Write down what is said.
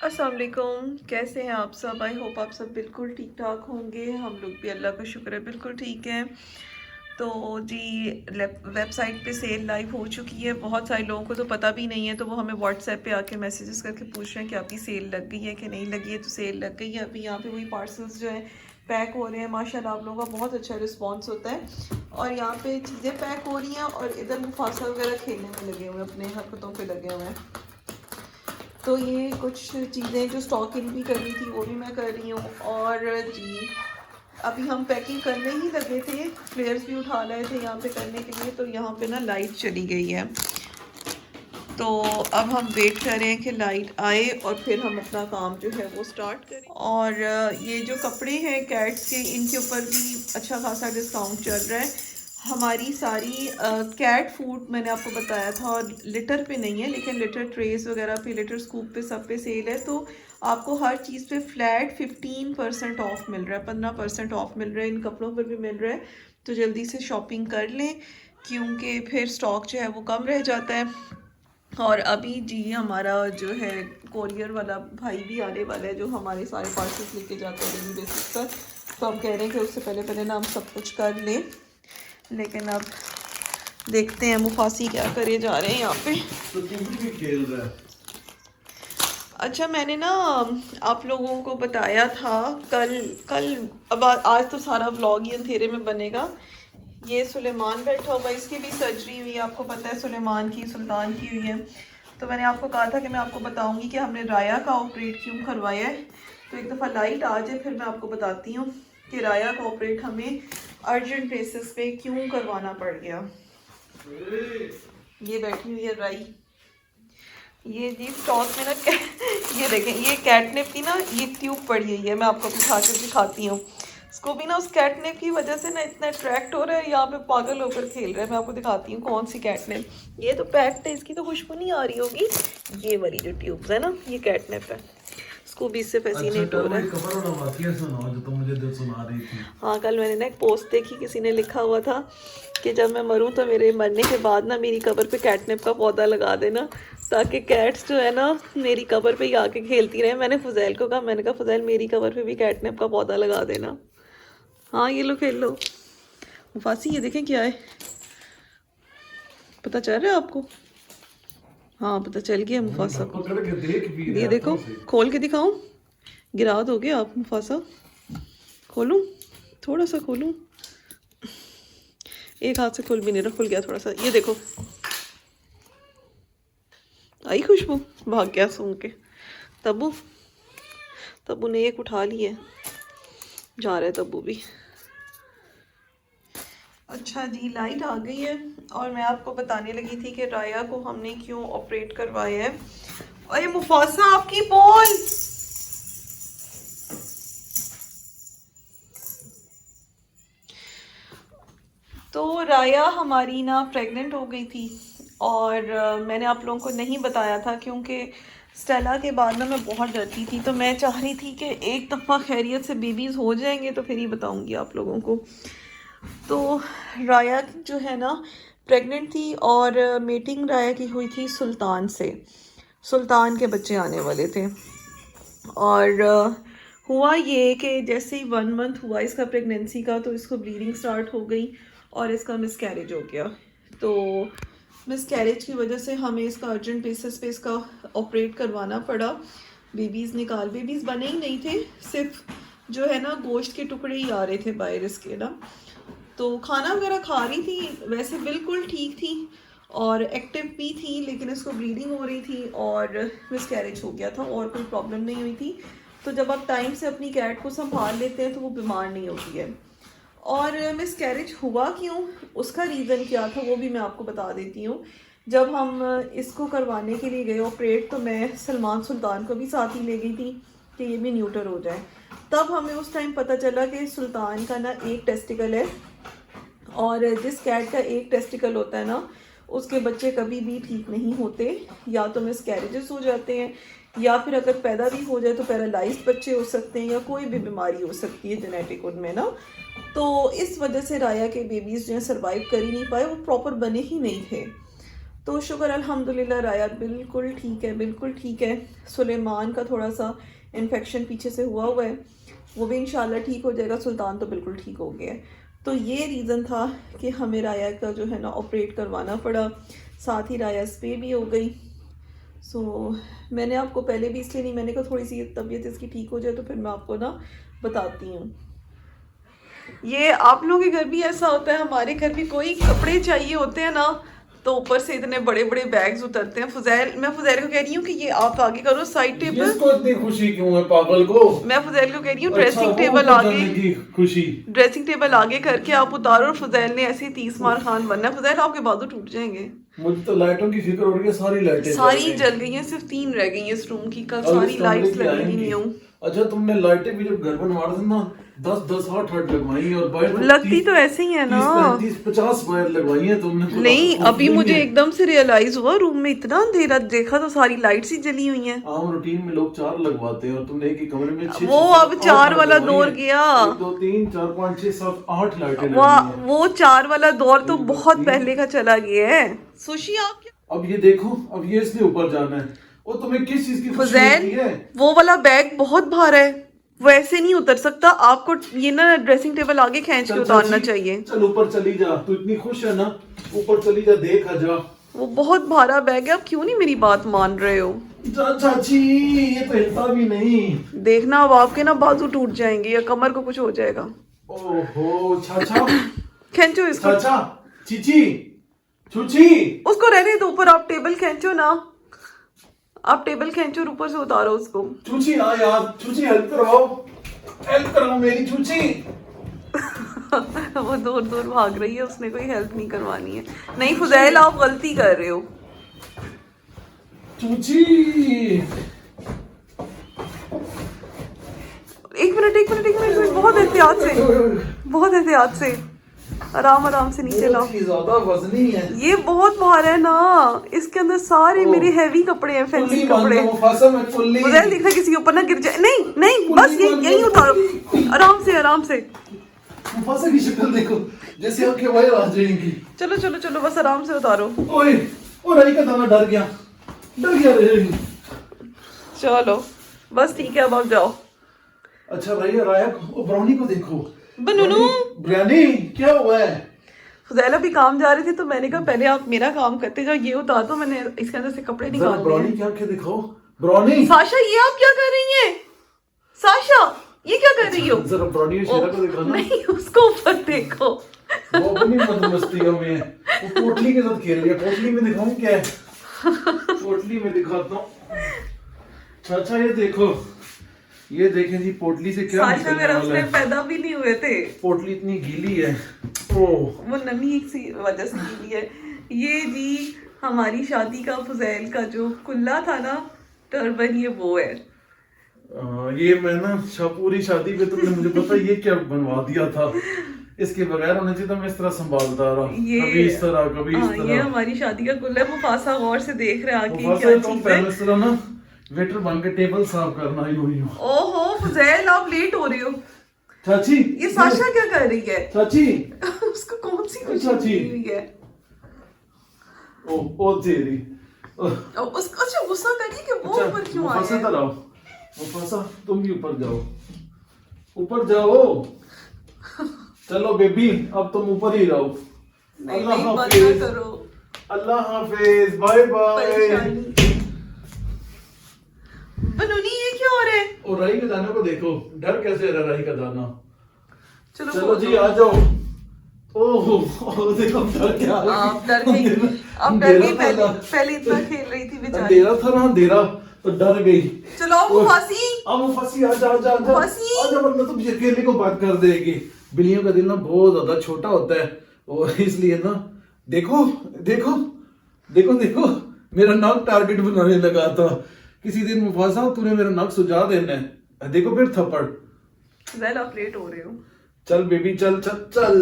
अस्सलाम वालेकुम। कैसे हैं आप सब? आई होप आप सब बिल्कुल ठीक ठाक होंगे। हम लोग भी अल्लाह का शुक्र है बिल्कुल ठीक हैं। तो जी, वेबसाइट पे सेल लाइव हो चुकी है। बहुत सारे लोगों को तो पता भी नहीं है, तो वो हमें व्हाट्सएप पे आके मैसेजेस करके पूछ रहे हैं कि आपकी सेल लग गई है कि नहीं लगी है। तो सेल लग गई है। अभी यहाँ पे वही पार्सल्स जो है पैक हो रहे हैं। माशाल्लाह आप लोगों का बहुत अच्छा रिस्पॉन्स होता है और यहाँ पे चीज़ें पैक हो रही हैं और इधर मुफासा वगैरह खेलने में लगे हुए हैं, अपने हरकतों पे लगे हुए हैं। तो ये कुछ चीज़ें जो स्टॉक इन भी करनी थी वो भी मैं कर रही हूँ। और जी, अभी हम पैकिंग करने ही लगे थे, फ्लेयर्स भी उठा लाए थे यहाँ पे करने के लिए। तो यहाँ पे ना लाइट चली गई है, तो अब हम वेट कर रहे हैं कि लाइट आए और फिर हम अपना काम जो है वो स्टार्ट करें। और ये जो कपड़े हैं कैट्स के, इनके ऊपर भी अच्छा खासा डिस्काउंट चल रहा है। हमारी सारी कैट फूड मैंने आपको बताया था, और लिटर पे नहीं है लेकिन लिटर ट्रेस वगैरह पे, लिटर स्कूप पे, सब पे सेल है। तो आपको हर चीज़ पे फ्लैट 15% ऑफ मिल रहा है, 15% ऑफ मिल रहा है। इन कपड़ों पर भी मिल रहा है, तो जल्दी से शॉपिंग कर लें क्योंकि फिर स्टॉक जो है वो कम रह जाता है। और अभी जी हमारा जो है कोरियर वाला भाई भी आने वाला है, जो हमारे सारे पार्सल्स लेके जाते हैं डेली बेसिस पर। तो हम कह रहे हैं कि उससे पहले पहले ना हम सब कुछ कर लें, लेकिन अब देखते हैं मुफासी क्या करे जा रहे हैं यहाँ पे। तो तू भी खेल रहा है। अच्छा, मैंने ना आप लोगों को बताया था कल कल अब आज तो सारा व्लॉग ही अंधेरे में बनेगा। ये सुलेमान बैठा हुआ, इसकी भी सर्जरी हुई है, आपको पता है सुलेमान की, सुल्तान की हुई है। तो मैंने आपको कहा था कि मैं आपको बताऊंगी कि हमने राया का ऑपरेट क्यों करवाया है। तो एक दफ़ा लाइट आ जाए फिर मैं आपको बताती हूँ कि राया का ऑपरेट हमें अर्जेंट बेसिस पे क्यों करवाना पड़ गया। ये बैठी हुई है राई, ये जी स्टॉक में ना ये देखें, ये कैटनिप की ना ये ट्यूब पड़ी हुई है, मैं आपको उठा कर दिखाती हूँ। इसको भी ना उस कैटनिप की वजह से ना इतना अट्रैक्ट हो रहा है, यहाँ पे पागल होकर खेल रहा है। मैं आपको दिखाती हूँ कौन सी कैटनिप। ये तो पैक्ड है, इसकी तो खुशबू नहीं आ रही होगी। ये वाली जो ट्यूब्स है ना, ये कैटनिप है। इसको भी इससे अच्छा, फैसिनेट हो कल रहा वो है। एक खबर और वाकया सुनाओ जो तुम मुझे सुना रही थी। हाँ, कल मैंने ना एक पोस्ट देखी, किसी ने लिखा हुआ था कि जब मैं मरूं तो मेरे मरने के बाद ना मेरी कब्र पे कैटनिप का पौधा लगा देना, ताकि कैट्स जो है ना मेरी कब्र पे ही आके खेलती रहे। मैंने फुजैल को कहा, मैंने कहा फुजैल मेरी कब्र पे भी कैटनिप का पौधा लगा देना। हाँ, ये लो खेल लो। मुफासी ये देखें क्या है, पता चल रहा है आपको? हाँ, पता चल गया मुफासा को। पकड़ के देख भी रहे ये देखो, हाथों से। खोल के दिखाऊं? गिरा दोगे आप मुफासा? खोलूं? थोड़ा सा खोलूं? एक हाथ से खुल भी नहीं रहा, खुल गया थोड़ा सा। ये देखो, आई खुशबू, भाग गया सूंघ के। तब्बू, तब्बू ने एक उठा ली है, जा रहा है तब्बू भी। अच्छा जी, लाइट आ गई है और मैं आपको बताने लगी थी कि राया को हमने क्यों ऑपरेट करवाया है। अरे मुफासा, आपकी बॉल! तो राया हमारी ना प्रेग्नेंट हो गई थी और मैंने आप लोगों को नहीं बताया था क्योंकि स्टेला के बाद ना मैं बहुत डरती थी। तो मैं चाह रही थी कि एक दफ़ा खैरियत से बेबीज़ हो जाएंगे तो फिर ही बताऊंगी आप लोगों को। तो राया जो है ना प्रेग्नेंट थी और मीटिंग राया की हुई थी सुल्तान से। सुल्तान के बच्चे आने वाले थे और हुआ ये कि जैसे ही 1 मंथ हुआ इसका प्रेगनेंसी का, तो इसको ब्लीडिंग स्टार्ट हो गई और इसका मिसकैरेज हो गया। तो मिसकैरेज की वजह से हमें इसका अर्जेंट बेसिस पे इसका ऑपरेट करवाना पड़ा। बेबीज़ बने ही नहीं थे, सिर्फ जो है ना गोश्त के टुकड़े ही आ रहे थे बाहर इसके ना। तो खाना वगैरह खा रही थी, वैसे बिल्कुल ठीक थी और एक्टिव भी थी, लेकिन इसको ब्लीडिंग हो रही थी और मिसकैरेज हो गया था, और कोई प्रॉब्लम नहीं हुई थी। तो जब आप टाइम से अपनी कैट को संभाल लेते हैं तो वो बीमार नहीं होती है। और मिसकैरेज हुआ क्यों, उसका रीज़न क्या था, वो भी मैं आपको बता देती हूँ। जब हम इसको करवाने के लिए गए ऑपरेट, तो मैं सलमान सुल्तान को भी साथ ही ले गई थी कि ये भी न्यूटर हो जाए। तब हमें उस टाइम पता चला कि सुल्तान का ना एक टेस्टिकल है, और जिस कैट का एक टेस्टिकल होता है ना, उसके बच्चे कभी भी ठीक नहीं होते, या तो मिसकैरेजेस हो जाते हैं, या फिर अगर पैदा भी हो जाए तो पैरालाइज्ड बच्चे हो सकते हैं, या कोई भी बीमारी हो सकती है जेनेटिक उनमें ना। तो इस वजह से राया के बेबीज़ जो हैं सर्वाइव कर ही नहीं पाए, वो प्रॉपर बने ही नहीं थे। तो शुक्र अल्हम्दुलिल्लाह राया बिल्कुल ठीक है, बिल्कुल ठीक है। सुलेमान का थोड़ा सा इन्फेक्शन पीछे से हुआ है, वो भी इंशाल्लाह ठीक हो जाएगा। सुल्तान तो बिल्कुल ठीक हो गया है। तो ये रीज़न था कि हमें राया का जो है ना ऑपरेट करवाना पड़ा, साथ ही राया स्प्रे भी हो गई। सो मैंने आपको पहले भी इसलिए नहीं, मैंने कहा थोड़ी सी तबीयत इसकी ठीक हो जाए तो फिर मैं आपको ना बताती हूँ। ये आप लोगों के घर भी ऐसा होता है, हमारे घर भी कोई कपड़े चाहिए होते हैं ना तो ऊपर से इतने बड़े बड़े बैग्स उतरते हैं। फुजैल, मैं फुजैल को कह रही हूँ कि ये आप आगे करो साइड टेबल। इसको इतनी खुशी क्यों है पागल को? मैं फुजैल को कह रही हूँ अच्छा, ड्रेसिंग वो टेबल ऊपर आगे, जाने की खुशी। ड्रेसिंग टेबल आगे करके आप उतारो। और फुजैल ने ऐसे ही 30 मार खान बनना है। फुजैल आपके बाजू टूट जाएंगे। मुझे तो लाइटों की फिक्र हो रही है, सारी लाइटें सारी जल गई हैं, सिर्फ 3 रह गई हैं इस रूम की। कल सारी लाइट्स लगी नहीं हूँ। अच्छा, तुमने लाइटें भी जब घर बनवा रहे थे ना 10-10 8 लगवाई और बाहर लगती तो ऐसे ही है ना, 30-50 वायर लगवाई है तुमने। नहीं अभी मुझे एकदम से रियलाइज हुआ, रूम में इतना अंधेरा देखा तो सारी लाइट्स ही जली हुई हैं। आम रूटीन में लोग 4 लगवाते हैं और तुमने एक ही कमरे में 6 वो अब 4 वाला दौर गया। 1 2 3 4 5 6 7 8 लाइटें लगी हैं। वो 4 वाला दौर तो बहुत पहले का चला गया है। सुशी आप क्या? अब ये देखो, अब ये इसने ऊपर जाना है। वो तुम्हें किस चीज की खुशी फुजैल, होती है? वो वाला बैग बहुत भारा है, वो ऐसे नहीं उतर सकता। आपको ये ना ड्रेसिंग टेबल आगे खींच के उतारना चाहिए। चल ऊपर चली जा, तू इतनी खुश है ना, ऊपर चली जा, देख आ जा। वो बहुत भारा बैग है, आप क्यों नहीं मेरी बात मान रहे हो? चाची ये तो हिलता भी नहीं। देखना अब आपके ना बाजू टूट जाएंगे या कमर को कुछ हो जाएगा। ओहो चाचा, खींचो इसको। चाचा, चीची, चूची, उसको रहने दो, ऊपर आप टेबल खींचो ना, आप टेबल खींचो और ऊपर से उतारो उसको। चूची आ यार, चूची हेल्प कराओ मेरी चूची। वो दूर दूर भाग रही है, उसने कोई हेल्प नहीं करवानी है। नहीं फुजैल, आप गलती कर रहे हो। चूची, एक मिनट, बहुत एहतियात से, बहुत एहतियात से, आराम आराम से नीचे लाओ। ज्यादा वजनी है ये बहुत भार है ना, इसके अंदर सारे मेरे हैवी कपड़े हैं, फैंसी कपड़े। फुजैल देखना किसी के ऊपर ना गिर जाए। नहीं बस यही उतारो, आराम से। मुफासा की शक्ल देखो, जैसे आपके वायर आ जाएंगी। चलो बस आराम से उतारो। ओए, ओ राई का दाना डर गया रे। चलो बस ठीक है, अब आप जाओ। अच्छा राया को, ब्राउनी को देखो। बनूनू, ब्राउनी क्या हुआ है? फुजैल अभी काम जा रही थी तो मैंने कहा पहले आप मेरा काम करते जाओ, ये उतार दो। मैंने इसके अंदर से कपड़े निकाल दिए। ब्राउनी की आंखें दिखाओ। ब्राउनी, साशा ये आप क्या कर रही हैं? साशा ये क्या कर रही हो? जरा ब्राउनी और शेरा को दिखाना। नहीं, उसको ऊपर देखो। वो अपनी मस्तियों में है, वो पोटली के साथ खेल रही है। पोटली में दिखाऊं क्या है? पोटली में दिखाता हूँ। चाचा ये देखो, ये देखें जी, पोटली से क्या साशा मेरा उसमें पैदा भी नहीं हुए थे। पोटली इतनी गीली है। ओह, वो नमी सी वजह से गीली है। ये जी हमारी शादी का फुजैल का जो कुल्ला था ना, टर्बन, ये वो है। ये मैं ना पूरी शादी पे तुमने मुझे पता ये क्या बनवा दिया था। इसके बगैर होने चाहिए तो मैं इस तरह संभालता रहा, कभी इस तरह कभी इस तरह। ये हमारी शादी का कुल्ला है। मुफासा गौर से देख रहे आके क्या चीज है। इस तरह ना वेटर बन के टेबल साफ करना ही हुई। ओहो फुजैल, आप लेट हो रही हो। चाची, ये साशा क्या कर रही है? चाची उसको कौन सी खुशी चाची हुई है? ओ तेरी। उसको अच्छा गुस्सा करिए कि वो ऊपर क्यों आया है? मुफासा मुफासा तुम भी ऊपर जाओ, ऊपर जाओ। चलो बेबी, अब तुम ऊपर ही रहो। नहीं, बंद ना करो। अल्लाह हाफिज, बाय बाय। बनूनी ये क्या हो रहा है? और राई के दाने को देखो, डर कैसे रहा राई का दाना। चलो जी आ जाओ। ओह देखो डर क्या, आप डर गई पहले इतना खेल रही थी बेचारी। अंधेरा था ना, अंधेरा तो डर गई। चलो मुफासी, मुफासी आजा वरना तुम अकेले को बात कर देगी। बिल्लियों का दिल ना बहुत ज्यादा छोटा होता है, और इसलिए ना देखो देखो देखो देखो मेरा नाक टारगेट बनाने लगा था। किसी दिन मुफासा तूने मेरा नाक सुझा देना है, देखो फिर थप्पड़। आप लेट हो रहे हो। चल बेबी, चल चल चल।